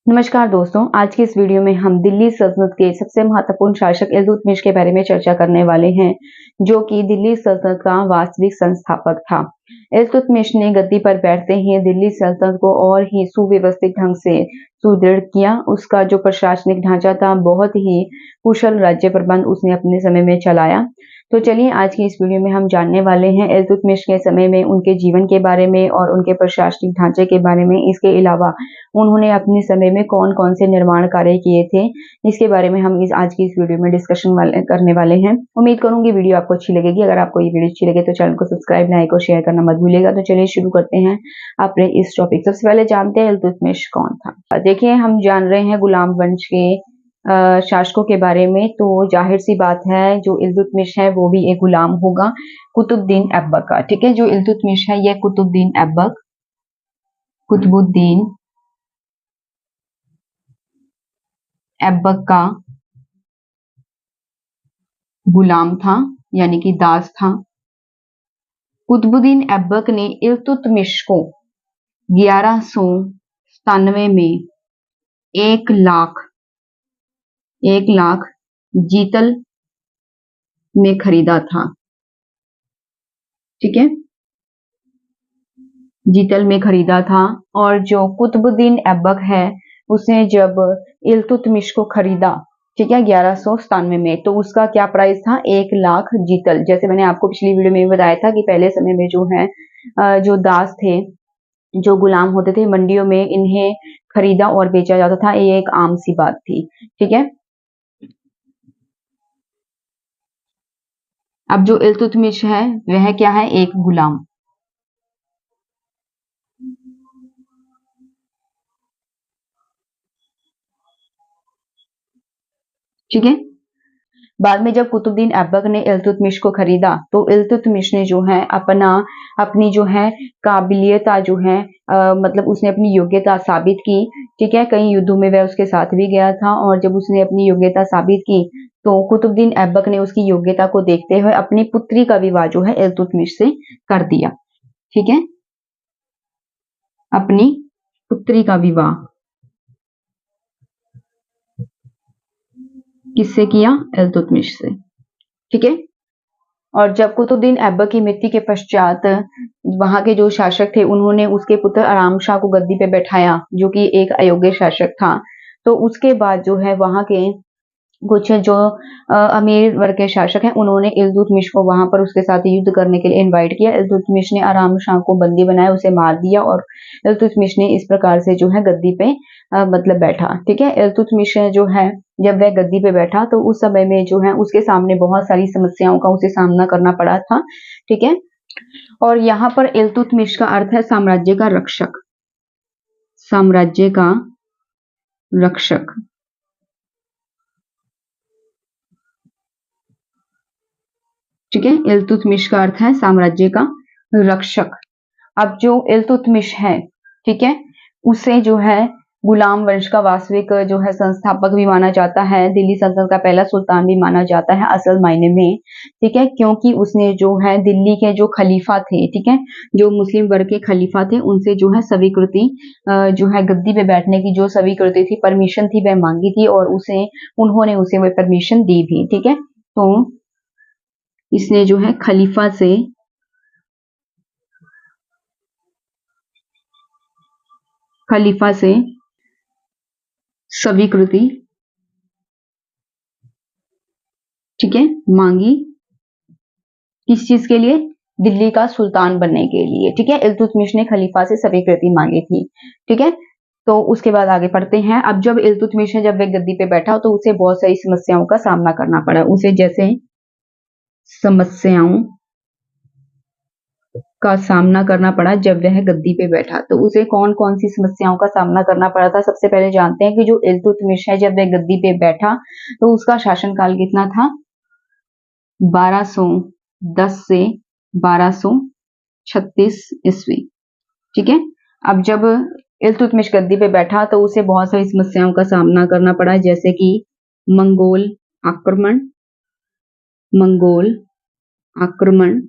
नमस्कार दोस्तों, आज की इस वीडियो में हम दिल्ली सल्तनत के सबसे महत्वपूर्ण शासक इल्तुतमिश के बारे में चर्चा करने वाले हैं, जो कि दिल्ली सल्तनत का वास्तविक संस्थापक था। इल्तुतमिश ने गद्दी पर बैठते ही दिल्ली सल्तनत को और ही सुव्यवस्थित ढंग से सुदृढ़ किया। उसका जो प्रशासनिक ढांचा था, बहुत ही कुशल राज्य प्रबंध उसने अपने समय में चलाया। तो चलिए आज की इस वीडियो में हम जानने वाले हैं इल्तुतमिश के समय में उनके जीवन के बारे में और उनके प्रशासनिक ढांचे के बारे में। इसके अलावा उन्होंने अपने समय में कौन-कौन से निर्माण कार्य किए थे, इसके बारे में हम आज की इस वीडियो में डिस्कशन करने वाले हैं। उम्मीद करूंगी वीडियो आपको अच्छी लगेगी। अगर आपको ये वीडियो अच्छी लगे तो चैनल को सब्सक्राइब, लाइक और शेयर करना मत भूलिएगा। तो चलिए शुरू करते हैं अपने इस टॉपिक। सबसे पहले जानते हैं इल्तुतमिश कौन था। देखिए, हम जान रहे हैं गुलाम वंश के शासकों के बारे में, तो जाहिर सी बात है जो इल्तुतमिश है वो भी एक गुलाम होगा कुतुबुद्दीन ऐबक का। ठीक है, जो इल्तुतमिश है यह कुतुबुद्दीन ऐबक का गुलाम था, यानी कि दास था। कुतुबुद्दीन ऐबक ने इल्तुतमिश को 1197 में 1 लाख जीतल में खरीदा था। ठीक है, जीतल में खरीदा था। और जो कुतुबुद्दीन ऐबक है उसने जब इल्तुतमिश को खरीदा, ठीक है, 1197 में, तो उसका क्या प्राइस था? 1 लाख जीतल। जैसे मैंने आपको पिछली वीडियो में बताया था कि पहले समय में जो है जो दास थे, जो गुलाम होते थे, मंडियों में इन्हें खरीदा और बेचा जाता था। ये एक आम सी बात थी। ठीक है, अब जो इल्तुतमिश है वह क्या है? एक गुलाम। ठीक है, बाद में जब कुतुबुद्दीन ऐबक ने इल्तुतमिश को खरीदा तो इल्तुतमिश ने जो है अपनी जो है काबिलियता जो है मतलब उसने अपनी योग्यता साबित की। ठीक है, कई युद्धों में वह उसके साथ भी गया था और जब उसने अपनी योग्यता साबित की तो कुतुबुद्दीन ऐबक ने उसकी योग्यता को देखते हुए अपनी पुत्री का विवाह जो है इल्तुतमिश से कर दिया। ठीक है, अपनी पुत्री का विवाह किससे किया? इल्तुतमिश से। ठीक है, और जब कुतुबुद्दीन ऐबक की मृत्यु के पश्चात वहां के जो शासक थे उन्होंने उसके पुत्र आराम शाह को गद्दी पे बैठाया, जो कि एक अयोग्य शासक था। तो उसके बाद जो है वहां के कुछ जो अमीर वर्ग के शासक हैं उन्होंने इल्तुतमिश को वहां पर उसके साथ युद्ध करने के लिए इनवाइट किया। इल्तुतमिश ने आराम शाह को बंदी बनाया, उसे मार दिया और इल्तुतमिश ने इस प्रकार से जो है गद्दी पे मतलब बैठा। ठीक है, इल्तुतमिश जो है जब वह गद्दी पे बैठा तो उस समय में जो है उसके सामने बहुत सारी समस्याओं का उसे सामना करना पड़ा था। ठीक है, और यहाँ पर इल्तुतमिश का अर्थ है साम्राज्य का रक्षक। साम्राज्य का रक्षक। ठीक है, इल्तुतमिश का अर्थ है साम्राज्य का रक्षक। अब जो इल्तुतमिश है, ठीक है, उसे जो है गुलाम वंश का वास्तविक जो है संस्थापक भी माना जाता है, दिल्ली सल्तनत का पहला सुल्तान भी माना जाता है असल मायने में। ठीक है, क्योंकि उसने जो है दिल्ली के जो खलीफा थे, ठीक है, जो मुस्लिम वर्ग के खलीफा थे, उनसे जो है स्वीकृति जो है गद्दी पे बैठने की जो स्वीकृति थी, परमिशन थी, वह मांगी थी और उन्होंने उसे वह परमिशन दी भी। ठीक है, तो इसने जो है खलीफा से स्वीकृति, ठीक है, मांगी। किस चीज के लिए? दिल्ली का सुल्तान बनने के लिए। ठीक है, इल्तुतमिश ने खलीफा से स्वीकृति मांगी थी। ठीक है, तो उसके बाद आगे पढ़ते हैं। अब जब इल्तुतमिश ने जब वह गद्दी पे बैठा तो उसे बहुत सारी समस्याओं का सामना करना पड़ा। उसे जैसे समस्याओं का सामना करना पड़ा जब वह गद्दी पे बैठा, तो उसे कौन कौन सी समस्याओं का सामना करना पड़ा था? सबसे पहले जानते हैं कि जो इल्तुतमिश है जब वह गद्दी पे बैठा तो उसका शासनकाल कितना था? 1210 से 1236 ईस्वी। ठीक है, अब जब इल्तुतमिश गद्दी पे बैठा तो उसे बहुत सारी समस्याओं का सामना करना पड़ा, जैसे कि मंगोल आक्रमण।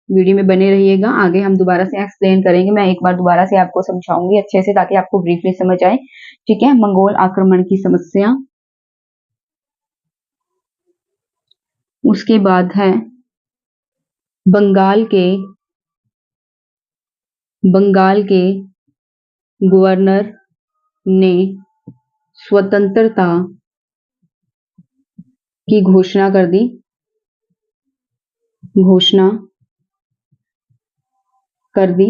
वीडियो में बने रहिएगा, आगे हम दोबारा से एक्सप्लेन करेंगे। मैं एक बार दोबारा से आपको समझाऊंगी अच्छे से ताकि आपको ब्रीफली समझ आए ठीक है, मंगोल आक्रमण की समस्या। उसके बाद है बंगाल के गवर्नर ने स्वतंत्रता की घोषणा कर दी।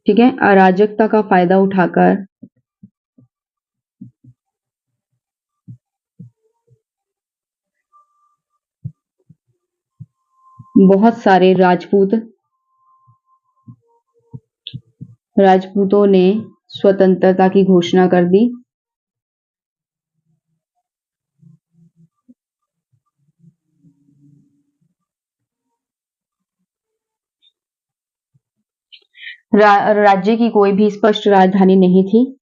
ठीक है, अराजकता का फायदा उठाकर बहुत सारे राजपूतों ने स्वतंत्रता की घोषणा कर दी। राज्य की कोई भी स्पष्ट राजधानी नहीं थी।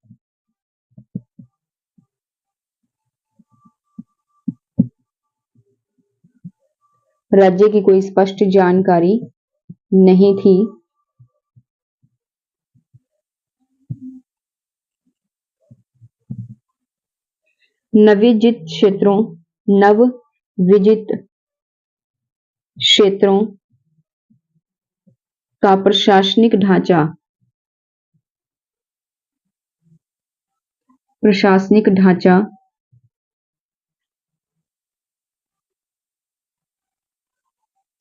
राज्य की कोई स्पष्ट जानकारी नहीं थी। नवविजित क्षेत्रों का प्रशासनिक ढांचा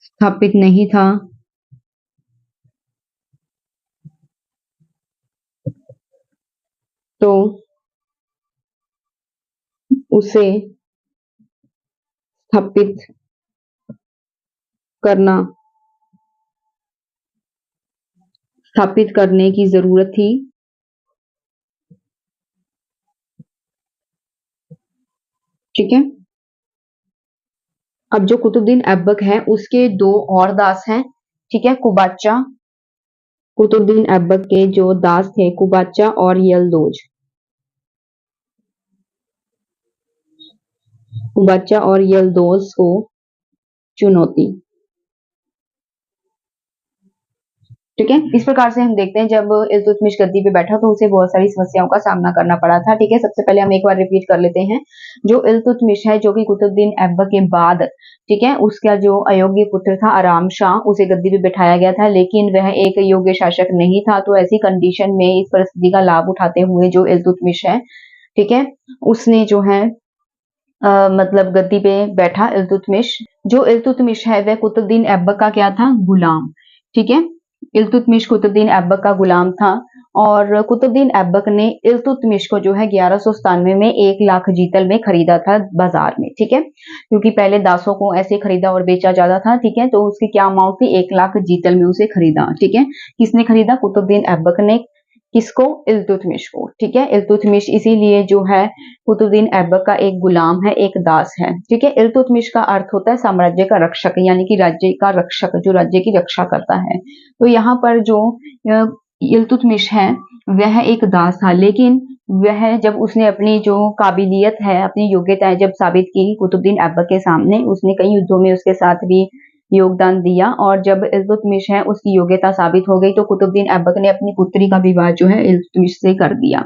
स्थापित नहीं था। तो उसे स्थापित करने की जरूरत थी। ठीक है, अब जो कुतुबुद्दीन ऐबक है उसके दो और दास हैं। ठीक है, कुतुबुद्दीन ऐबक के जो दास थे कुबाचा और यलदोज। कुबाचा और यलदोज को चुनौती। ठीक है, इस प्रकार से हम देखते हैं जब इल्तुतमिश गद्दी पे बैठा तो उसे बहुत सारी समस्याओं का सामना करना पड़ा था। ठीक है, सबसे पहले हम एक बार रिपीट कर लेते हैं। जो इल्तुतमिश है जो कि कुतुबुद्दीन ऐबक के बाद, ठीक है, उसका जो अयोग्य पुत्र था आराम शाह, उसे गद्दी पे बिठाया गया था, लेकिन वह एक योग्य शासक नहीं था। तो ऐसी कंडीशन में इस परिस्थिति का लाभ उठाते हुए जो इल्तुतमिश है, ठीक है, उसने जो है मतलब गद्दी पे बैठा इल्तुतमिश। जो इल्तुतमिश है वह कुतुबुद्दीन ऐबक का क्या था? गुलाम। ठीक है, इल्तुतमिश कुतुबुद्दीन ऐबक का गुलाम था और कुतुबुद्दीन ऐबक ने इल्तुतमिश को जो है 1197 में 1 लाख जीतल में खरीदा था बाजार में। ठीक है, क्योंकि पहले दासों को ऐसे खरीदा और बेचा जाता था। ठीक है, तो उसकी क्या अमाउंट थी? 1 लाख जीतल में उसे खरीदा। ठीक है, किसने खरीदा? कुतुबुद्दीन ऐबक ने। किसको? इल्तुतमिश को। ठीक है, इल्तुतमिश इसीलिए जो है कुतुबुद्दीन ऐबक का एक गुलाम है, एक दास है। ठीक है, इल्तुतमिश का अर्थ होता है साम्राज्य का रक्षक, यानी कि राज्य का रक्षक, जो राज्य की रक्षा करता है। तो यहाँ पर जो इल्तुतमिश है वह एक दास था, लेकिन वह जब उसने अपनी जो काबिलियत है, अपनी योग्यताएं जब साबित की कुतुबुद्दीन ऐबक के सामने, उसने कई युद्धों में उसके साथ भी योगदान दिया और जब इल्तुतमिश है उसकी योग्यता साबित हो गई तो कुतुबुद्दीन ऐबक ने अपनी पुत्री का विवाह जो है इल्तुतमिश से कर दिया।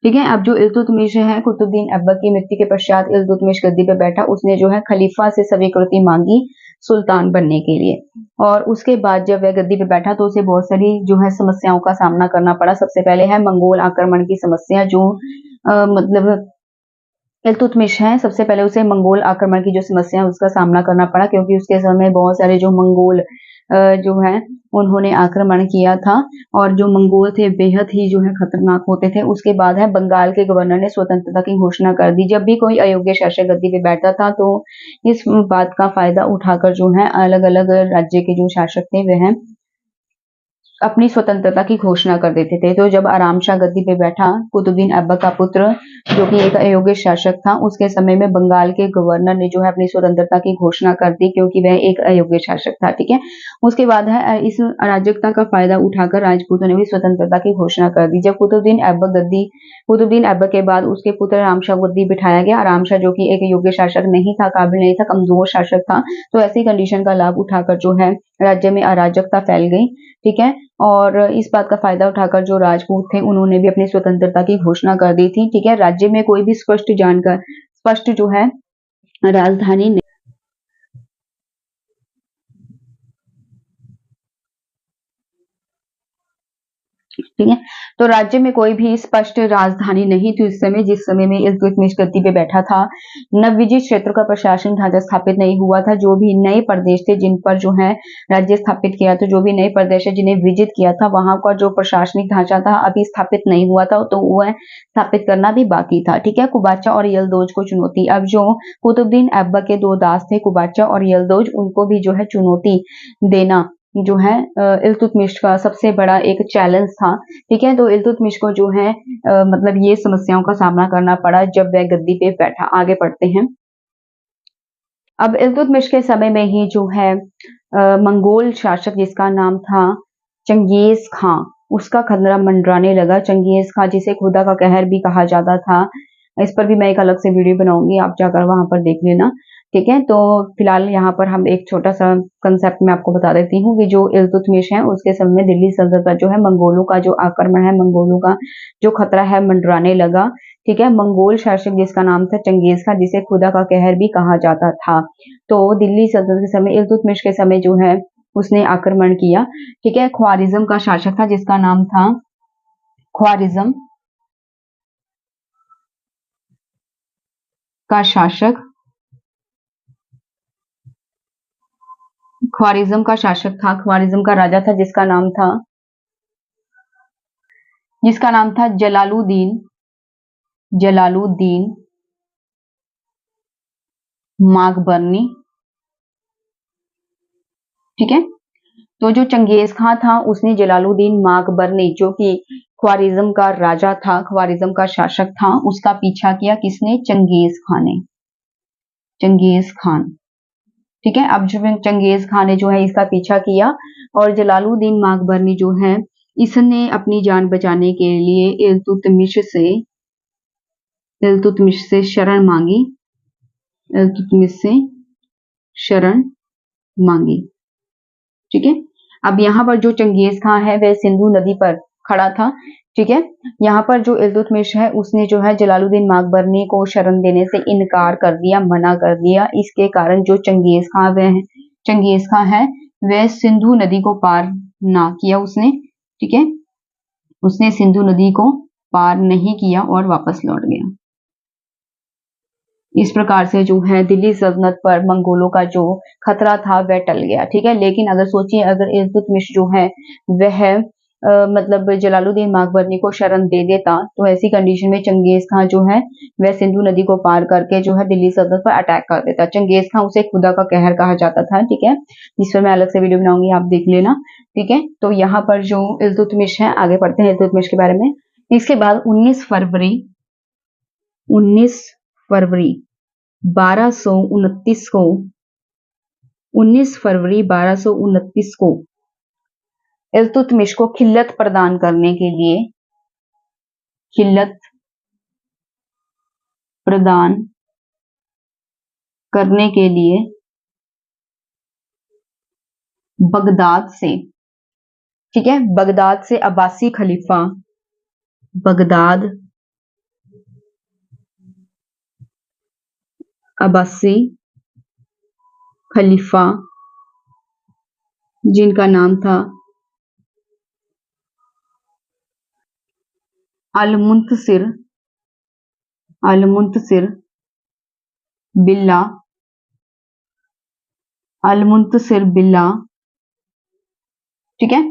ठीक है, अब जो इल्तुतमिश है कुतुबुद्दीन ऐबक की मृत्यु के पश्चात इल्तुतमिश गद्दी पे बैठा, उसने जो है खलीफा से स्वीकृति मांगी सुल्तान बनने के लिए। और उसके बाद जब वह गद्दी पे बैठा तो उसे बहुत सारी जो है समस्याओं का सामना करना पड़ा। सबसे पहले है मंगोल आक्रमण की समस्या, जो मतलब इल्तुतमिश है, सबसे पहले उसे मंगोल आक्रमण की जो समस्या है उसका सामना करना पड़ा, क्योंकि उसके समय बहुत सारे जो मंगोल जो है उन्होंने आक्रमण किया था और जो मंगोल थे बेहद ही जो है खतरनाक होते थे। उसके बाद है बंगाल के गवर्नर ने स्वतंत्रता की घोषणा कर दी। जब भी कोई अयोग्य शासक गद्दी पे बैठता था तो इस बात का फायदा उठाकर जो है अलग अलग राज्य के जो शासक थे वह अपनी स्वतंत्रता की घोषणा कर देते थे। तो जब आराम शाह गद्दी पे बैठा, कुतुबुद्दीन ऐबक का पुत्र जो कि एक अयोग्य शासक था, उसके समय में बंगाल के गवर्नर ने जो है अपनी स्वतंत्रता की घोषणा कर दी, क्योंकि वह एक अयोग्य शासक था। ठीक है, उसके बाद है इस अराजकता का फायदा उठाकर राजपूतों ने भी स्वतंत्रता की घोषणा कर दी। जब कुतुबुद्दीन ऐबक के बाद उसके पुत्र आराम शाह गद्दी बिठाया गया। आराम शाह जो कि एक योग्य शासक नहीं था, काबिल नहीं था, कमजोर शासक था, तो ऐसी कंडीशन का लाभ उठाकर जो है राज्य में अराजकता फैल गई, ठीक है। और इस बात का फायदा उठाकर जो राजपूत थे उन्होंने भी अपनी स्वतंत्रता की घोषणा कर दी थी, ठीक है। राज्य में कोई भी स्पष्ट जो है राजधानी ठीक है। तो राज्य में कोई भी स्पष्ट राजधानी नहीं थी उस समय, जिस समय में इल्तुतमिश गद्दी पे बैठा था। नवविजित क्षेत्र का प्रशासन ढांचा स्थापित नहीं हुआ था। जो भी नए प्रदेश थे जिन पर जो है राज्य स्थापित किया, तो जो भी नए प्रदेश है जिन्हें विजित किया था, वहां का जो प्रशासनिक ढांचा था अभी स्थापित नहीं हुआ था, तो वह स्थापित करना भी बाकी था, ठीक है। कुबाचा और यलदौज को चुनौती। अब जो कुतुबुद्दीन ऐबक के दो दास थे, कुबाचा और यलदौज, उनको भी जो है चुनौती देना जो है इल्तुतमिश का सबसे बड़ा एक चैलेंज था, ठीक है। तो इल्तुतमिश को जो है मतलब ये समस्याओं का सामना करना पड़ा जब वह गद्दी पे बैठा। आगे पढ़ते हैं। अब इल्तुतमिश के समय में ही जो है मंगोल शासक जिसका नाम था चंगेज खां, उसका खतरा मंडराने लगा। चंगेज खां जिसे खुदा का कहर भी कहा जाता था, इस पर भी मैं एक अलग से वीडियो बनाऊंगी, आप जाकर वहां पर देख लेना, ठीक है। तो फिलहाल यहाँ पर हम एक छोटा सा कंसेप्ट मैं आपको बता देती हूँ कि जो इल्तुतमिश है उसके समय में दिल्ली सल्तनत पर जो है मंगोलों का जो आक्रमण है, मंगोलों का जो खतरा है मंडराने लगा, ठीक है। मंगोल शासक जिसका नाम था चंगेज खां, जिसे खुदा का कहर भी कहा जाता था, तो दिल्ली सल्तनत के समय इल्तुतमिश के समय जो है उसने आक्रमण किया, ठीक है। ख्वारिज्म का शासक था जिसका नाम था ख्वारिज्म का शासक ख्वारिज्म का शासक था, ख्वारिज्म का राजा था जिसका नाम था जलालुद्दीन माकबरनी, ठीक है। तो जो चंगेज खां था उसने जलालुद्दीन माकबरनी, जो कि ख्वारिज्म का राजा था, ख्वारिज्म का शासक था, उसका पीछा किया। किसने? चंगेज खान ने, चंगेज खान, ठीक है। अब जो चंगेज खान ने जो है इसका पीछा किया और जलालुद्दीन माकबरनी जो है इसने अपनी जान बचाने के लिए इल्तुतमिश से शरण मांगी, इल्तुतमिश से शरण मांगी, ठीक है। अब यहाँ पर जो चंगेज खां है वह सिंधु नदी पर खड़ा था, ठीक है। यहाँ पर जो इल्तुतमिश है उसने जो है जलालुद्दीन माकबरनी को शरण देने से इनकार कर दिया, मना कर दिया। इसके कारण जो चंगेज खां है वह सिंधु नदी को पार ना किया उसने, ठीक है। उसने सिंधु नदी को पार नहीं किया और वापस लौट गया। इस प्रकार से जो है दिल्ली सल्तनत पर मंगोलों का जो खतरा था वह टल गया, ठीक है। लेकिन अगर सोचिए, अगर इल्तुतमिश जो है वह मतलब जलालुद्दीन माकबरनी को शरण दे देता, तो ऐसी कंडीशन में चंगेज खां जो है वह सिंधु नदी को पार करके जो है दिल्ली सल्तनत पर अटैक कर देता। चंगेज खां उसे खुदा का कहर कहा जाता था, ठीक है। जिस पर मैं अलग से वीडियो बनाऊंगी, आप देख लेना, ठीक है। तो यहाँ पर जो इल्तुतमिश है, आगे पढ़ते हैं इल्तुतमिश के बारे में। इसके बाद 19 फरवरी 1229 को 19 फरवरी 1229 को इल्तुतमिश को खिल्लत प्रदान करने के लिए बगदाद से, ठीक है, बगदाद से अब्बासी खलीफा जिनका नाम था अल-मुंतसिर बिल्ला, ठीक है।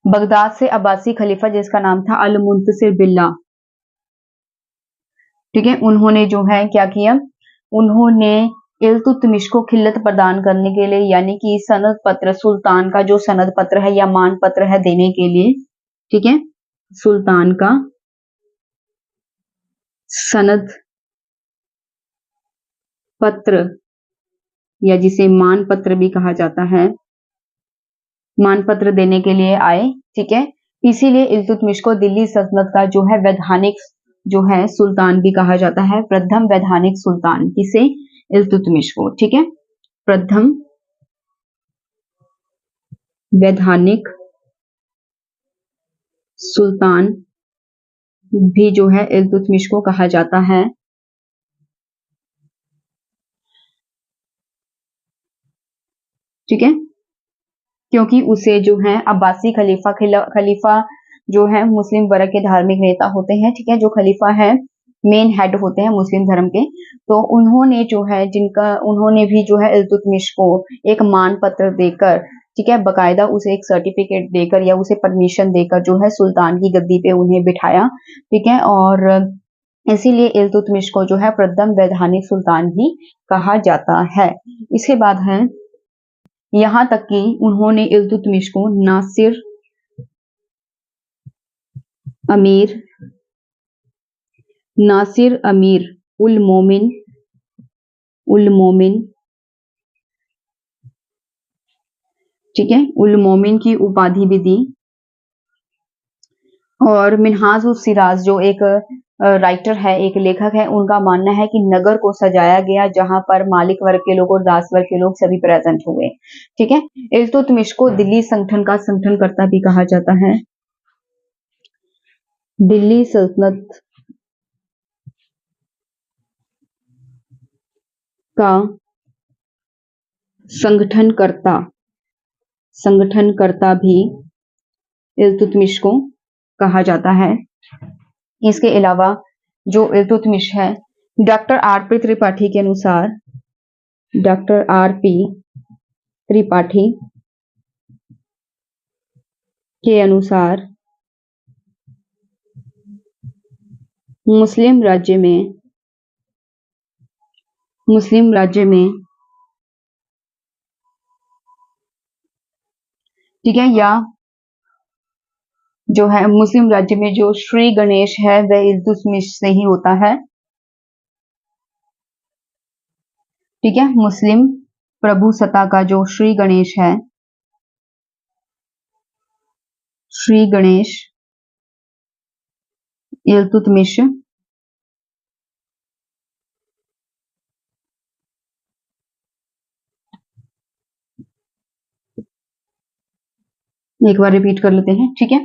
बगदाद से अब्बासी खलीफा जिसका नाम था अल-मुंतसिर बिल्ला, ठीक है। उन्होंने जो है क्या किया, उन्होंने इल्तुतमिश को खिल्लत प्रदान करने के लिए, यानी कि सनद पत्र, सुल्तान का जो सनद पत्र है या मान पत्र है देने के लिए, ठीक है, सुल्तान का सनद पत्र या जिसे मान पत्र भी कहा जाता है, मान पत्र देने के लिए आए, ठीक है। इसीलिए इल्तुतमिश को दिल्ली सल्तनत का जो है वैधानिक जो है सुल्तान भी कहा जाता है, प्रथम वैधानिक सुल्तान। किसे? इल्तुतमिश को, ठीक है, प्रथम वैधानिक सुल्तान भी जो है इल्तुतमिश को कहा जाता है। ठीक है, क्योंकि उसे जो है अब्बासी खलीफा जो है मुस्लिम वर्ग के धार्मिक नेता होते हैं। ठीक है, जो खलीफा है मेन हेड होते हैं मुस्लिम धर्म के, तो उन्होंने जो है उन्होंने भी जो है इल्तुतमिश को एक मान पत्र देकर, ठीक है, बकायदा उसे एक सर्टिफिकेट देकर या उसे परमिशन देकर जो है सुल्तान की गद्दी पे उन्हें बिठाया। ठीक है, और इसीलिए इल्तुतमिश को जो है प्रथम वैधानिक सुल्तान भी कहा जाता है। इसके बाद है, यहाँ तक कि उन्होंने इल्तुतमिश को नासिर अमीर उल मोमिन, ठीक है, उल मोमिन की उपाधि भी दी। और मिन्हाज उस सिराज जो एक राइटर है, एक लेखक है, उनका मानना है कि नगर को सजाया गया जहां पर मालिक वर्ग के लोग और दास वर्ग के लोग सभी प्रेजेंट हुए। ठीक है, इल्तुतमिश को दिल्ली संगठन का संगठनकर्ता भी कहा जाता है। दिल्ली सल्तनत का संगठनकर्ता भी इल्तुतमिश को कहा जाता है। इसके अलावा जो इल्तुतमिश है, डॉक्टर आर.पी. त्रिपाठी के अनुसार, डॉक्टर आर.पी. त्रिपाठी के अनुसार मुस्लिम राज्य में ठीक है, या जो है मुस्लिम राज्य में जो श्री गणेश है वह इल्तुतमिश से ही होता है। ठीक है, मुस्लिम प्रभुसत्ता का जो श्री गणेश है, श्री गणेश इल्तुतमिश एक बार रिपीट कर लेते हैं। ठीक है,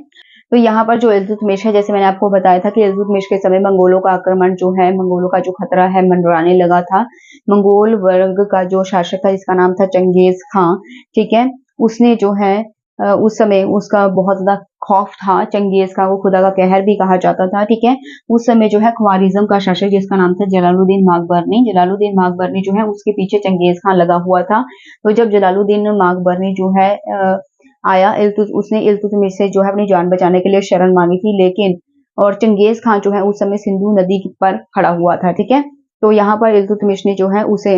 तो यहाँ पर जो इल्तुतमिश है, जैसे मैंने आपको बताया था कि इल्तुतमिश के समय मंगोलों का आक्रमण जो है, मंगोलों का जो खतरा है मंडराने लगा था। मंगोल वर्ग का जो शासक था जिसका नाम था चंगेज खां, ठीक है, उसने जो है उस समय उसका बहुत ज्यादा खौफ था। चंगेज खां को खुदा का कहर भी कहा जाता था। ठीक है, उस समय जो है ख्वारिज्म का शासक जिसका नाम था जलालुद्दीन माकबरनी जो है उसके पीछे चंगेज खां लगा हुआ था। तो जब जलालुद्दीन माकबरनी जो है आया, उसने इल्तुतमिश से जो है अपनी जान बचाने के लिए शरण मांगी थी, लेकिन और चंगेज खां जो है उस समय सिंधु नदी पर खड़ा हुआ था। ठीक है, तो यहाँ पर इल्तुतमिश ने जो है उसे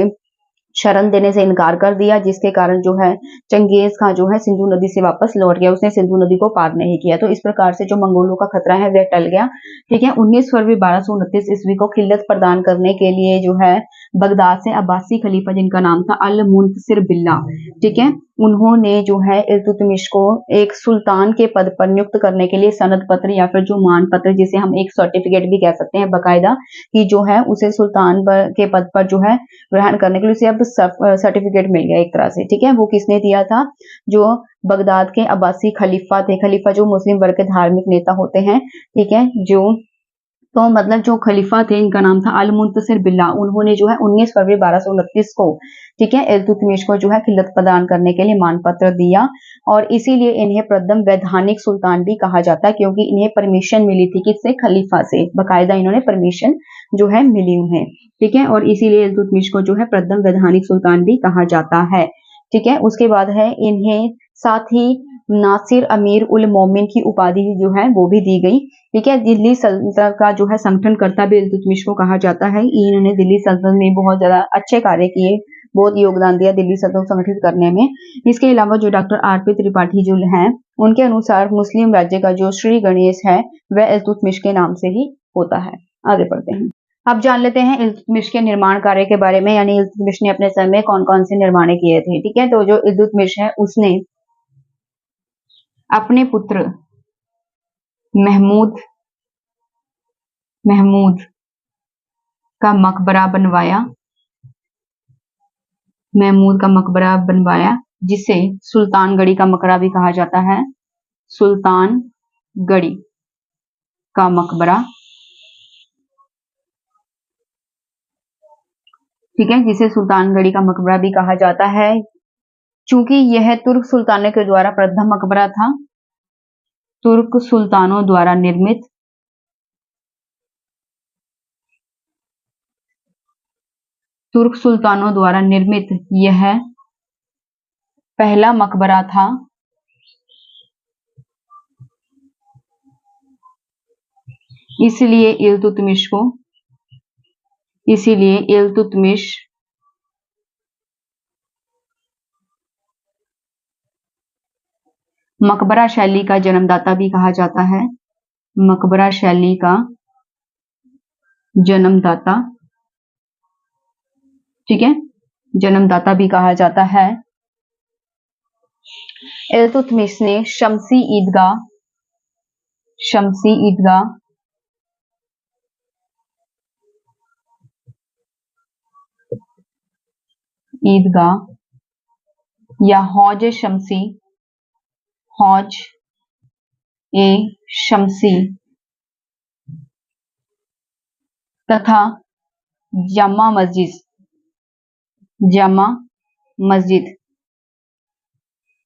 शरण देने से इनकार कर दिया, जिसके कारण जो है चंगेज खां जो है सिंधु नदी से वापस लौट गया, उसने सिंधु नदी को पार नहीं किया। तो इस प्रकार से जो मंगोलों का खतरा है वह टल गया। ठीक है, 19 फरवरी 1229 ईस्वी को खिल्लत प्रदान करने के लिए जो है बगदाद से अब्बासी खलीफा जिनका नाम था अल मुंतसिर बिल्ला, ठीक है, उन्होंने जो है इल्तुतमिश को एक सुल्तान के पद पर नियुक्त करने के लिए सनद पत्र या फिर जो मान पत्र, जिसे हम एक सर्टिफिकेट भी कह सकते हैं बकायदा, कि जो है उसे सुल्तान के पद पर जो है ग्रहण करने के लिए उसे अब सर्टिफिकेट मिल गया एक तरह से। ठीक है, वो किसने दिया था? जो बगदाद के अब्बासी खलीफा थे। खलीफा जो मुस्लिम वर्ग के धार्मिक नेता होते हैं, ठीक है, तो मतलब जो खलीफा थे इनका नाम था अल मुंतसिर बिल्ला, उन्होंने जो है 19 फरवरी 1229 को, ठीक है, इल्तुतमिश को जो है खिल्लत प्रदान करने के लिए मानपत्र दिया, और इसीलिए इन्हें प्रथम वैधानिक सुल्तान भी कहा जाता है, क्योंकि इन्हें परमिशन मिली थी किससे? खलीफा से, बकायदा इन्होंने परमिशन जो है मिली उन्हें। ठीक है, और इसीलिए इल्तुतमिश को जो है प्रथम वैधानिक सुल्तान भी कहा जाता है। ठीक है, उसके बाद है इन्हें साथ ही नासिर अमीर उल मोमिन की उपाधि जो है वो भी दी गई। ठीक है, दिल्ली सल्तनत का जो है संगठनकर्ता भी इल्तुतमिश को कहा जाता है। इन्होंने दिल्ली सल्तनत में बहुत ज्यादा अच्छे कार्य किए, बहुत योगदान दिया दिल्ली सल्तनत संगठित करने में। इसके अलावा जो डॉक्टर आर.पी. त्रिपाठी जो हैं, उनके अनुसार मुस्लिम राज्य का जो श्री गणेश है वह इल्तुतमिश के नाम से ही होता है। आगे बढ़ते हैं, अब जान लेते हैं इल्तुतमिश के निर्माण कार्य के बारे में, यानी इल्तुतमिश ने अपने समय में कौन कौन से निर्माण किए थे। ठीक है, तो जो इल्तुतमिश है उसने अपने पुत्र महमूद का मकबरा बनवाया, जिसे सुल्तानगढ़ी का मकबरा भी कहा जाता है। सुल्तानगढ़ी का मकबरा, ठीक है, जिसे सुल्तानगढ़ी का मकबरा भी कहा जाता है। चूंकि यह तुर्क सुल्तानों के द्वारा प्रथम मकबरा था, तुर्क सुल्तानों द्वारा निर्मित, तुर्क सुल्तानों द्वारा निर्मित यह पहला मकबरा था। इसीलिए इल्तुतमिश मकबरा शैली का जन्मदाता भी कहा जाता है। मकबरा शैली का जन्मदाता, ठीक है, जन्मदाता भी कहा जाता है। इल्तुतमिश ने शमसी ईदगाह या हौज ए शमसी तथा जामा मस्जिद,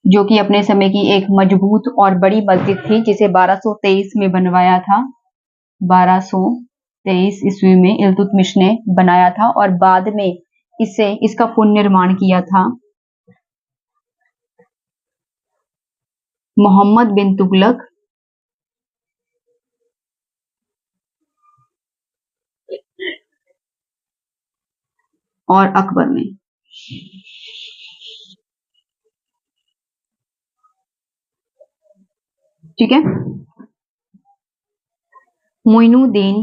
जो कि अपने समय की एक मजबूत और बड़ी मस्जिद थी, जिसे 1223 में बनवाया था। 1223 ईस्वी में इल्तुतमिश ने बनाया था और बाद में इसका पुनर्निर्माण किया था मोहम्मद बिन तुगलक और अकबर ने। ठीक है, मोइनुद्दीन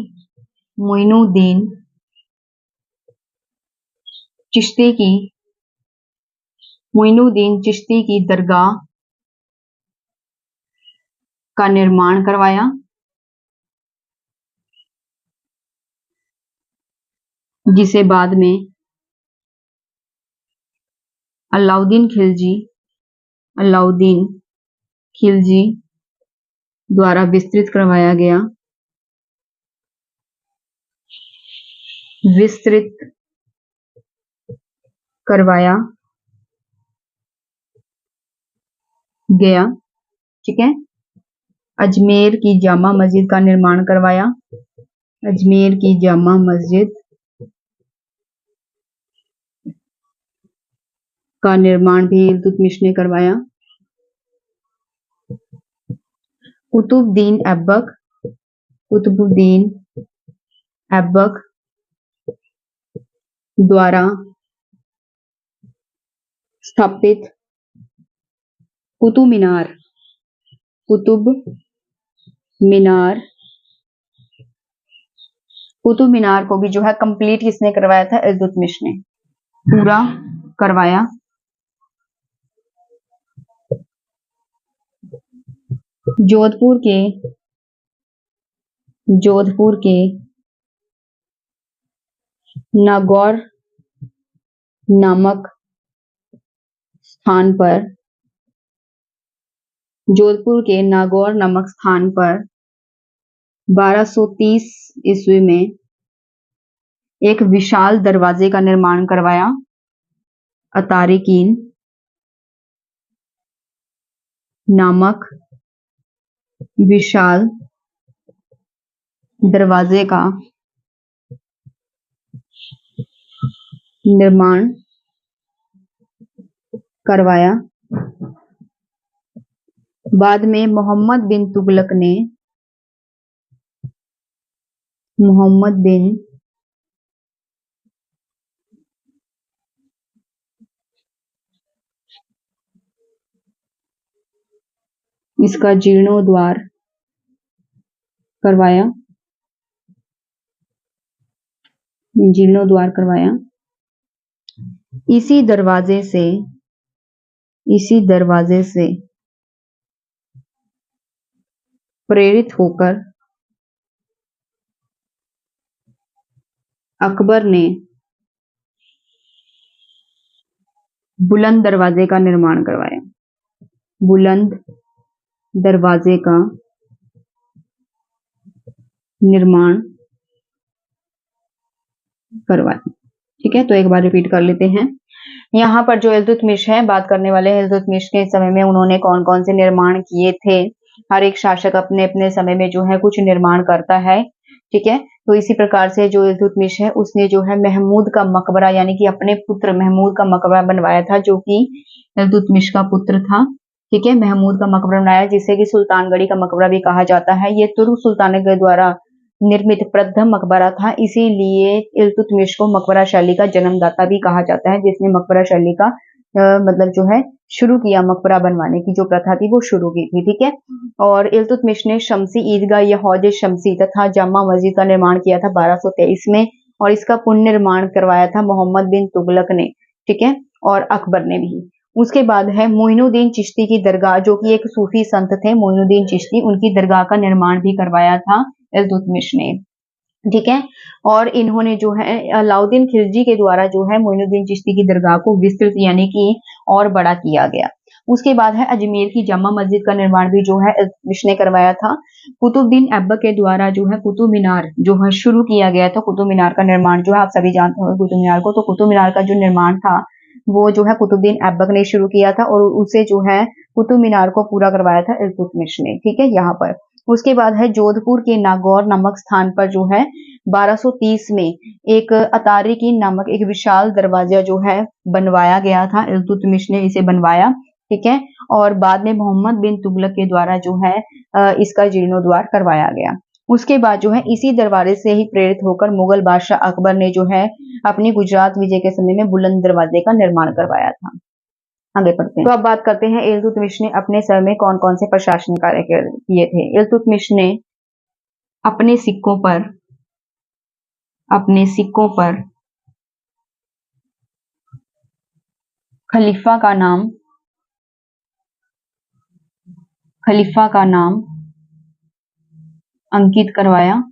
चिश्ती की दरगाह का निर्माण करवाया, जिसे बाद में अलाउद्दीन खिलजी द्वारा विस्तृत करवाया गया। ठीक है, अजमेर की जामा मस्जिद का निर्माण करवाया। अजमेर की जामा मस्जिद का निर्माण भी इल्तुतमिश ने करवाया। कुतुबुद्दीन ऐबक द्वारा स्थापित कुतुब मीनार को भी जो है कंप्लीट किसने करवाया था? इल्तुतमिश ने पूरा करवाया। जोधपुर के नागौर नामक स्थान पर 1230 ईस्वी में एक विशाल दरवाजे का निर्माण करवाया। अतारिकीन नामक विशाल दरवाजे का निर्माण करवाया। बाद में मोहम्मद बिन इसका जीर्णोद्धार करवाया। इसी दरवाजे से प्रेरित होकर अकबर ने बुलंद दरवाजे का निर्माण करवाया। बुलंद दरवाजे का निर्माण करवाया। ठीक है, तो एक बार रिपीट कर लेते हैं। यहाँ पर जो इल्तुतमिश है, बात करने वाले हैं इल्तुतमिश के समय में उन्होंने कौन कौन से निर्माण किए थे। हर एक शासक अपने अपने समय में जो है कुछ निर्माण करता है। ठीक है, तो इसी प्रकार से जो इल्तुतमिश है उसने जो है महमूद का मकबरा यानी कि अपने पुत्र महमूद का मकबरा बनवाया था, जो कि इल्तुतमिश का पुत्र था। ठीक है, महमूद का मकबरा बनाया जिसे कि सुल्तानगढ़ी का मकबरा भी कहा जाता है। ये तुर्क सुल्तानों के द्वारा निर्मित प्रथम मकबरा था, इसीलिए इल्तुतमिश को मकबरा शैली का जन्मदाता भी कहा जाता है, जिसने मकबरा शैली का मतलब जो है शुरू किया, मकबरा बनवाने की जो प्रथा थी वो शुरू की थी। ठीक है, और इल्तुतमिश ने शमसी ईदगाह या हौज शमसी तथा जामा मस्जिद का निर्माण किया था 1223 में, और इसका पुनर्निर्माण करवाया था मोहम्मद बिन तुगलक ने। ठीक है, और अकबर ने भी। उसके बाद है मोइनुद्दीन चिश्ती की दरगाह, जो कि एक सूफी संत थे मोइनुद्दीन चिश्ती, उनकी दरगाह का निर्माण भी करवाया था इल्तुतमिश ने। ठीक है, और इन्होंने जो है अलाउद्दीन खिलजी के द्वारा जो है मोइनुद्दीन चिश्ती की दरगाह को विस्तृत यानी कि और बड़ा किया गया। उसके बाद है अजमेर की जामा मस्जिद का निर्माण भी जो है इल्तुतमिश ने करवाया था। कुतुबुद्दीन ऐबक के द्वारा जो है कुतुब मीनार जो है शुरू किया गया था। कुतुब मीनार का निर्माण जो है आप सभी जानते हो कुतुब मीनार को, तो कुतुब मीनार का जो निर्माण था वो जो है कुतुबुद्दीन ऐबक ने शुरू किया था, और उसे जो है कुतुब मीनार को पूरा करवाया था इल्तुतमिश ने। ठीक है, यहाँ पर उसके बाद है जोधपुर के नागौर नामक स्थान पर जो है 1230 में एक अतारिकीन नामक एक विशाल दरवाजा जो है बनवाया गया था। इल्तुतमिश ने इसे बनवाया। ठीक है, और बाद में मोहम्मद बिन तुगलक के द्वारा जो है इसका जीर्णोद्वार करवाया गया। उसके बाद जो है इसी दरबारे से ही प्रेरित होकर मुगल बादशाह अकबर ने जो है अपनी गुजरात विजय के समय में बुलंद दरवाजे का निर्माण करवाया था। आगे बढ़ते हैं, तो अब बात करते हैं इल्तुतमिश ने अपने समय में कौन कौन से प्रशासनिक कार्य किए थे। इल्तुतमिश ने अपने सिक्कों पर खलीफा का नाम अंकित करवाया।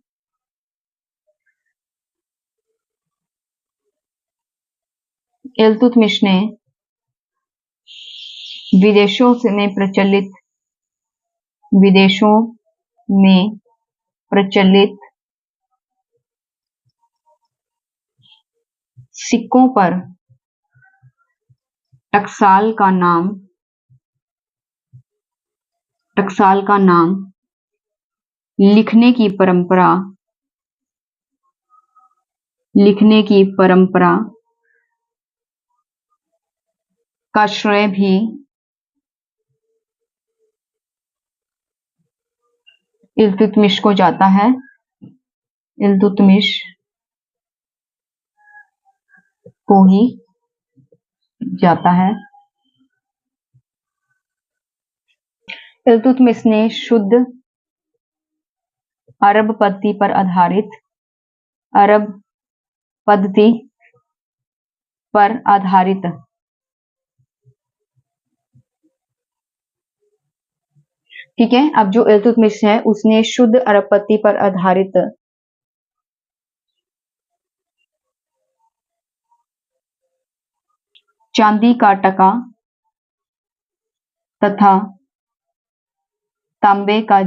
इल्तुतमिश ने विदेशों में प्रचलित सिक्कों पर टकसाल का नाम लिखने की परंपरा का श्रेय भी इल्तुतमिश को जाता है। इल्तुतमिश को ही जाता है। इल्तुतमिश ने शुद्ध अरब पद्धति पर आधारित ठीक है, अब जो इल्तुतमिश है उसने शुद्ध अरब पद्धति पर आधारित चांदी का टका तथा तांबे का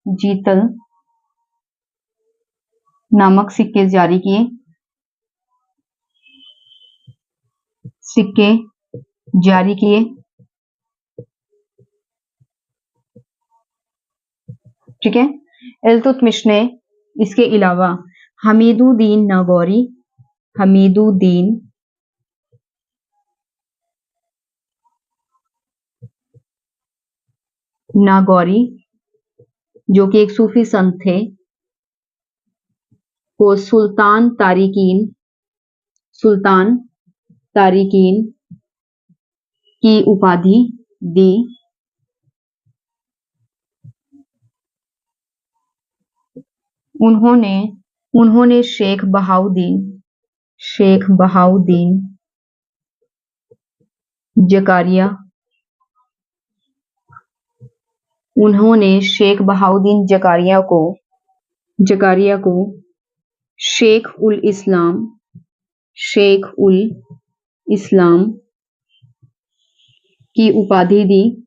जीतल नामक सिक्के जारी किए। ठीक है, इल्तुतमिश ने इसके अलावा हमीदुद्दीन नागौरी जो कि एक सूफी संत थे को सुल्तान तारिकीन की उपाधि दी। उन्होंने शेख बहाउद्दीन जकारिया को शेख उल इस्लाम शेख उल इस्लाम की उपाधि दी।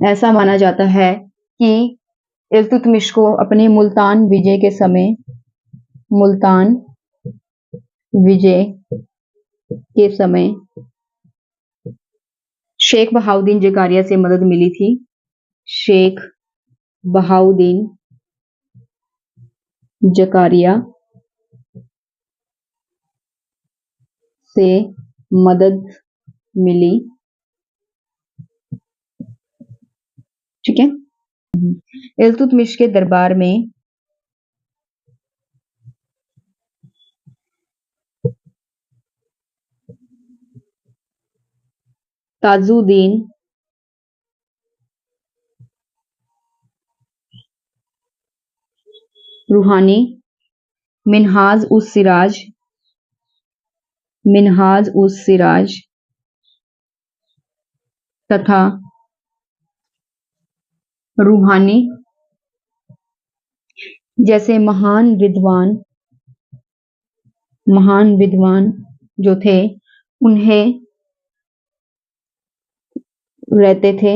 ऐसा माना जाता है कि इल्तुतमिश को अपने मुल्तान विजय के समय शेख बहाउद्दीन जकारिया से मदद मिली थी। शेख बहाउद्दीन जकारिया से मदद मिली। ठीक है। इल्तुतमिश के दरबार में ताजुद्दीन रूहानी मिनहाज उस सिराज तथा रूहानी जैसे महान विद्वान जो थे उन्हें रहते थे।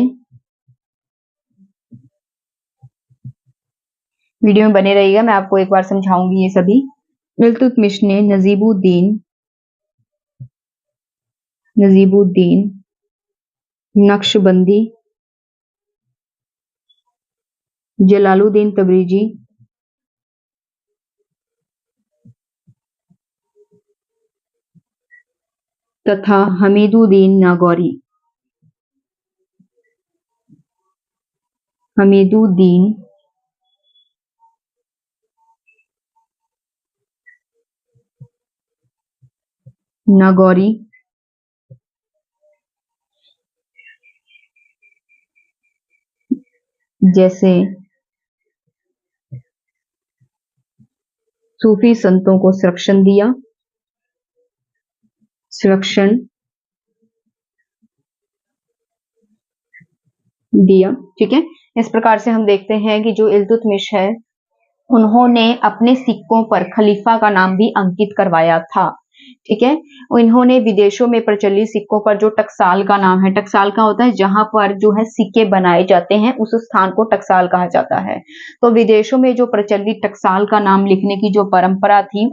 वीडियो में बने रहिएगा, मैं आपको एक बार समझाऊंगी ये सभी। इल्तुतमिश ने नजीबुद्दीन नक्शबंदी, जलालुद्दीन तबरेजी तथा हमीदुद्दीन नागौरी जैसे सूफी संतों को संरक्षण दिया। ठीक है। इस प्रकार से हम देखते हैं कि जो इल्तुतमिश है उन्होंने अपने सिक्कों पर खलीफा का नाम भी अंकित करवाया था। ठीक है। इन्होंने विदेशों में प्रचलित सिक्कों पर जो टकसाल का नाम है, टकसाल का होता है जहां पर जो है सिक्के बनाए जाते हैं, उस स्थान को टकसाल कहा जाता है। तो विदेशों में जो प्रचलित टकसाल का नाम लिखने की जो परंपरा थी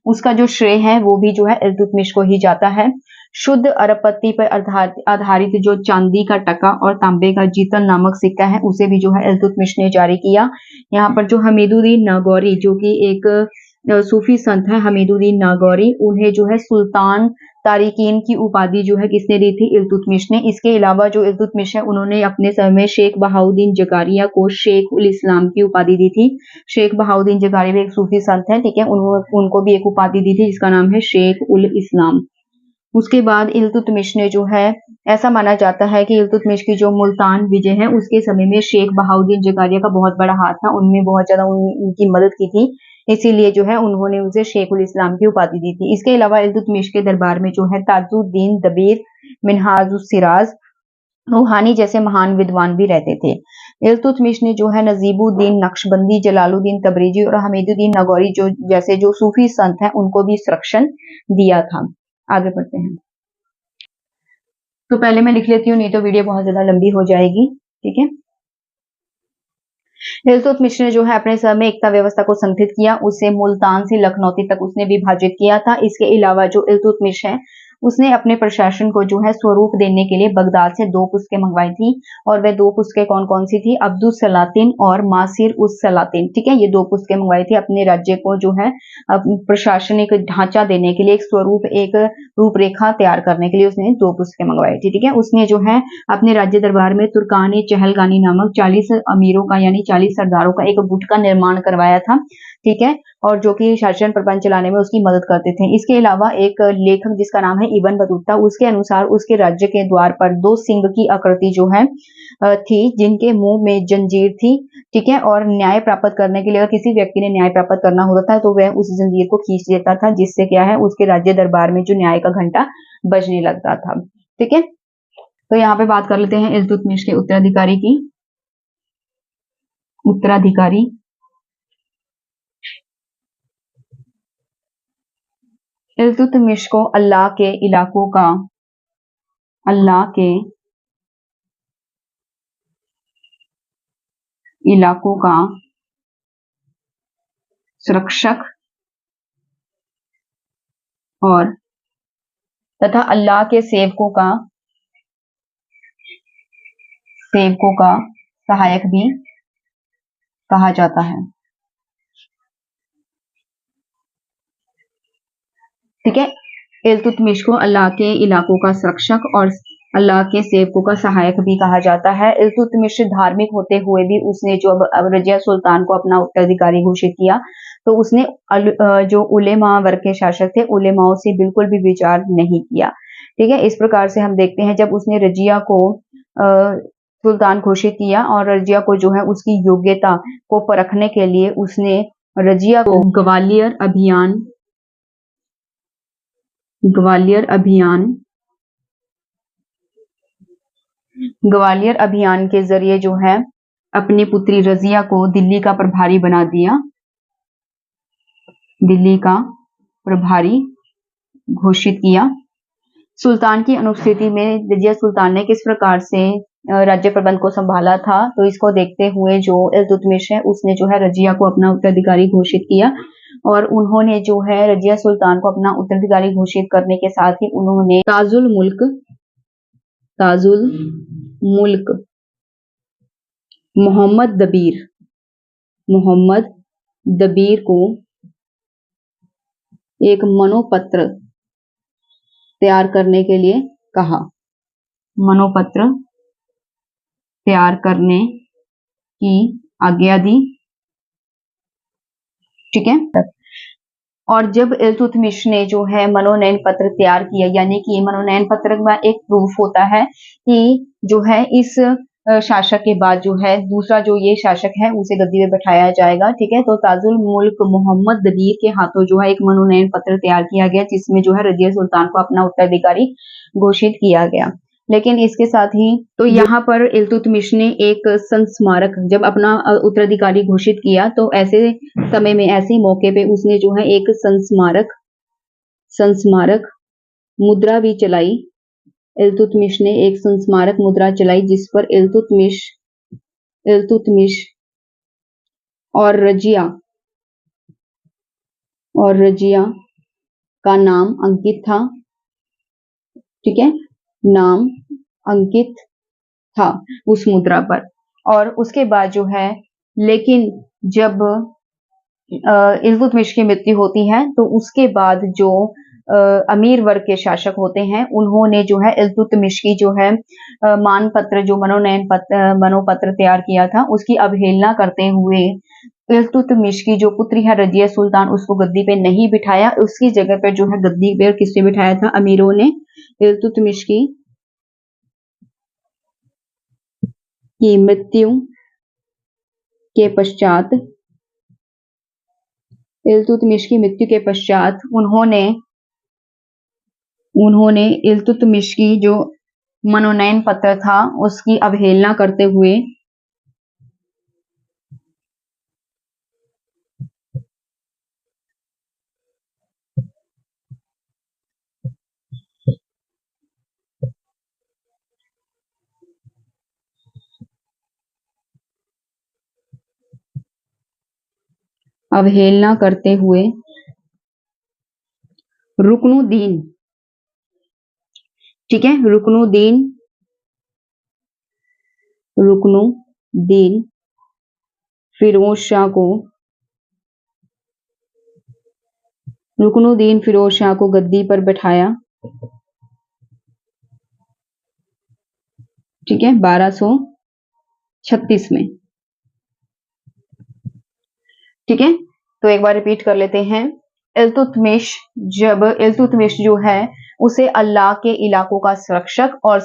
उसका जो श्रेय है वो भी जो है इल्तुतमिश को ही जाता है। शुद्ध अरब पत्ती पर आधारित जो चांदी का टका और तांबे का जीतल नामक सिक्का है उसे भी जो है इल्तुतमिश ने जारी किया। यहाँ पर जो हमीदुद्दीन नागौरी जो कि एक सूफी संत है, हमीदुद्दीन नागौरी, उन्हें जो है सुल्तान तारिकीन की उपाधि जो है किसने दी थी? इल्तुतमिश ने। इसके अलावा जो इल्तुतमिश है उन्होंने अपने समय में शेख बहाउद्दीन जकारिया को शेख उल इस्लाम की उपाधि दी थी। शेख बहाउद्दीन जकारिया भी एक सूफी संत है। ठीक है। उनको भी एक उपाधि दी थी जिसका नाम है शेख उल इस्लाम। उसके बाद इल्तुतमिश ने जो है, ऐसा माना जाता है कि इल्तुतमिश की जो मुल्तान विजय है उसके समय में शेख बहाउद्दीन जकारिया का बहुत बड़ा हाथ था, उनमें बहुत ज्यादा उनकी मदद की थी, इसीलिए जो है उन्होंने उसे शेख उल इस्लाम की उपाधि दी थी। इसके अलावा इल्तुतमिश के दरबार में जो है ताजुद्दीन दबीर, मिनहाज उस सिराज, रूहानी जैसे महान विद्वान भी रहते थे। इल्तुतमिश ने जो है नजीबुद्दीन नक्शबंदी, जलालुद्दीन तबरेजी और हमीदुद्दीन नागौरी जैसे जो सूफी संत हैं उनको भी संरक्षण दिया था। आगे बढ़ते हैं। तो पहले मैं लिख लेती हूँ, नहीं तो वीडियो बहुत ज्यादा लंबी हो जाएगी। ठीक है। इल्तुतमिश ने जो है अपने समय में एकता व्यवस्था को संगठित किया, उसे मुल्तान से लखनौती तक उसने विभाजित किया था। इसके अलावा जो इल्तुतमिश है उसने अपने प्रशासन को जो है स्वरूप देने के लिए बगदाद से 2 पुस्तकें मंगवाई थी, और वह 2 पुस्तकें कौन कौन सी थी? अब्दुस सलातिन और मासिर उस सलातिन। ठीक है। ये 2 पुस्तकें मंगवाई थी अपने राज्य को जो है प्रशासनिक ढांचा देने के लिए, एक स्वरूप, एक रूपरेखा तैयार करने के लिए उसने 2 पुस्तकें मंगवाई थी। ठीक है। उसने जो है अपने राज्य दरबार में तुर्कान चहलगानी नामक 40 अमीरों का यानी 40 सरदारों का एक गुट का निर्माण करवाया था। ठीक है। और जो कि शासन प्रबंध चलाने में उसकी मदद करते थे। इसके अलावा एक लेखक जिसका नाम है इब्न बतूता, उसके अनुसार उसके राज्य के द्वार पर 2 सिंह की आकृति जो है थी, जिनके मुंह में जंजीर थी। ठीक है। और न्याय प्राप्त करने के लिए अगर किसी व्यक्ति ने न्याय प्राप्त करना होता था तो वह उस जंजीर को खींच देता था, जिससे क्या है उसके राज्य दरबार में जो न्याय का घंटा बजने लगता था। ठीक है। तो यहाँ पे बात कर लेते हैं इल्तुतमिश के उत्तराधिकारी की। इल्तुतमिश को अल्लाह के इलाकों का सुरक्षक और तथा अल्लाह के सेवकों का सहायक भी कहा जाता है। ठीक है, इल्तुतमिश को अल्लाह के इलाकों का सुरक्षक और अल्लाह के सेवकों का सहायक भी कहा जाता है। इल्तुतमिश धार्मिक होते हुए भी उसने जो अब रजिया सुल्तान को अपना उत्तराधिकारी घोषित किया, तो उसने जो उलेमा वर्ग के शासक थे, उलेमाओं से बिल्कुल भी विचार नहीं किया। ठीक है, इस प्रकार से हम देखते हैं जब उसने रजिया को सुल्तान घोषित किया और रजिया को जो है उसकी योग्यता को परखने के लिए उसने रजिया को ग्वालियर अभियान के जरिए जो है अपनी पुत्री रजिया को दिल्ली का प्रभारी बना दिया, दिल्ली का प्रभारी घोषित किया। सुल्तान की अनुपस्थिति में रजिया सुल्तान ने किस प्रकार से राज्य प्रबंध को संभाला था, तो इसको देखते हुए जो इल्तुतमिश है उसने जो है रजिया को अपना उत्तराधिकारी घोषित किया और उन्होंने जो है रजिया सुल्तान को अपना उत्तराधिकारी घोषित करने के साथ ही उन्होंने ताजुल मुल्क मोहम्मद दबीर को एक मनोपत्र तैयार करने के लिए कहा, मनोपत्र तैयार करने की आज्ञा दी। ठीक है, और जब इल्तुतमिश ने जो है मनोनयन पत्र तैयार किया, यानी कि मनोनयन पत्र में एक प्रूफ होता है कि जो है इस शासक के बाद जो है दूसरा जो ये शासक है उसे गद्दी पे बैठाया जाएगा। ठीक है, तो ताजुल मुल्क मोहम्मद दबीर के हाथों जो है एक मनोनयन पत्र तैयार किया गया जिसमें जो है रजिया सुल्तान को अपना उत्तराधिकारी घोषित किया गया। लेकिन इसके साथ ही तो यहाँ पर इल्तुतमिश ने एक संस्मारक जब अपना उत्तराधिकारी घोषित किया, तो ऐसे समय में ऐसे मौके पे उसने जो है एक संस्मारक मुद्रा भी चलाई। इल्तुतमिश ने एक संस्मारक मुद्रा चलाई जिस पर इल्तुतमिश और रजिया का नाम अंकित था। ठीक है, नाम अंकित था उस मुद्रा पर। और उसके बाद जो है, लेकिन जब इल्तुतमिश की मृत्यु होती है तो उसके बाद जो अमीर वर्ग के शासक होते हैं उन्होंने जो है इल्तुतमिश की जो है मानपत्र जो मनोपत्र तैयार किया था उसकी अवहेलना करते हुए इल्तुतमिश की जो पुत्री है रजिया सुल्तान उसको गद्दी पे नहीं बिठाया, उसकी जगह पर जो है गद्दी पे किसने बिठाया था, अमीरों ने इल्तुतमिश की मृत्यु के पश्चात उन्होंने इल्तुतमिश की जो मनोनयन पत्र था उसकी अवहेलना करते हुए रुकनुद्दीन, ठीक है, रुकनुद्दीन फिरोज शाह को गद्दी पर बैठाया। ठीक है, 1236 में। ठीक है, तो एक बार रिपीट कर लेते हैं। इल्तुतमिश जो है उसे अल्लाह के इलाकों का सुरक्षक और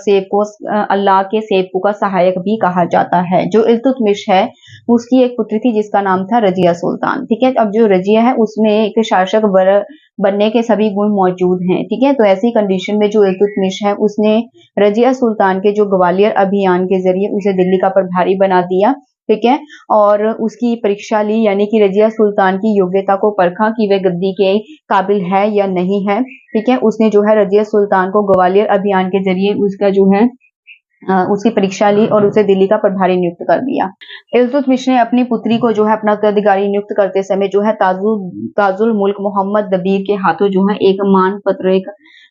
अल्लाह के सेवकों का सहायक भी कहा जाता है। जो इल्तुतमिश है उसकी एक पुत्री थी जिसका नाम था रजिया सुल्तान। ठीक है, अब जो रजिया है उसमें एक शासक बनने के सभी गुण मौजूद हैं। ठीक है, तो ऐसी कंडीशन में जो इल्तुतमिश है उसने रजिया सुल्तान के जो ग्वालियर अभियान के जरिए उसे दिल्ली का प्रभारी बना दिया। ठीक है, और उसकी परीक्षा ली, यानी कि रजिया सुल्तान की योग्यता को परखा कि वह गद्दी के काबिल है या नहीं है। ठीक है, उसने जो है रजिया सुल्तान को ग्वालियर अभियान के जरिए उसका जो है उसकी परीक्षा ली और उसे दिल्ली का प्रभारी नियुक्त कर दिया। इल्तुतमिश ने अपनी पुत्री को जो है अपना उत्तराधिकारी नियुक्त करते समय जो है ताजुल मुल्क मोहम्मद दबीर के हाथों जो है एक मान पत्र, एक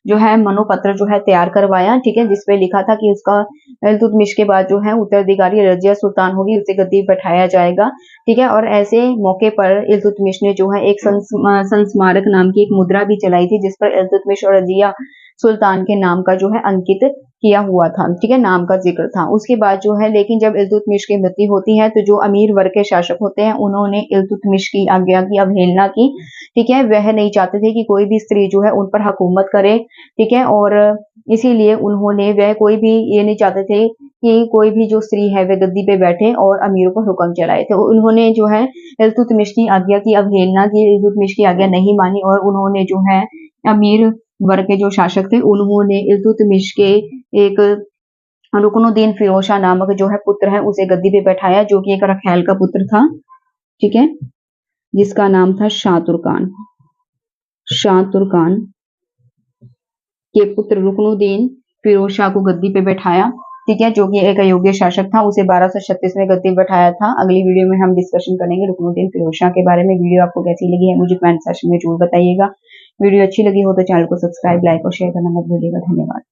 जो है मनोपत्र जो है तैयार करवाया। ठीक है, जिसपे लिखा था कि उसका इल्तुतमिश के बाद जो है उत्तराधिकारी रजिया सुल्तान होगी, उसे गद्दी पर बैठाया जाएगा। ठीक है, और ऐसे मौके पर इल्तुतमिश ने जो है एक संस्मारक नाम की एक मुद्रा भी चलाई थी, जिस पर इल्तुतमिश और रजिया सुल्तान के नाम का जो है अंकित किया हुआ था। ठीक है, नाम का जिक्र था। उसके बाद जो है, लेकिन जब इल्तुतमिश की मृत्यु होती है तो जो अमीर वर्ग के शासक होते हैं उन्होंने इल्तुतमिश की आज्ञा की अवहेलना की। ठीक है, वह नहीं चाहते थे कि कोई भी स्त्री जो है उन पर हुकूमत करे। ठीक है, और इसीलिए उन्होंने, वह कोई भी ये नहीं चाहते थे कि कोई भी जो स्त्री है वह गद्दी पे बैठे और अमीरों पर हुक्म चलाए। तो उन्होंने जो है इल्तुतमिश की आज्ञा की अवहेलना की, इल्तुतमिश की आज्ञा नहीं मानी और उन्होंने जो है अमीर वर्ग के जो शासक थे उन्होंने इल्तुतमिश के एक रुकनुद्दीन फिरोज शाह नामक जो है पुत्र है उसे गद्दी पे बैठाया, जो कि एक रखैल का पुत्र था। ठीक है, जिसका नाम था शाह तुर्कान। शाह तुर्कान के पुत्र रुकनुद्दीन फिरोज शाह को गद्दी पे बैठाया। ठीक है, जो कि एक अयोग्य शासक था, उसे 1236 में गद्दी पे बैठाया था। अगली वीडियो में हम डिस्कशन करेंगे रुकनुद्दीन फिरोज शाह के बारे में। वीडियो आपको कैसी लगी है मुझे कमेंट सेक्शन में जरूर बताइएगा। वीडियो अच्छी लगी हो तो चैनल को सब्सक्राइब, लाइक और शेयर करना मत भूलिएगा। धन्यवाद।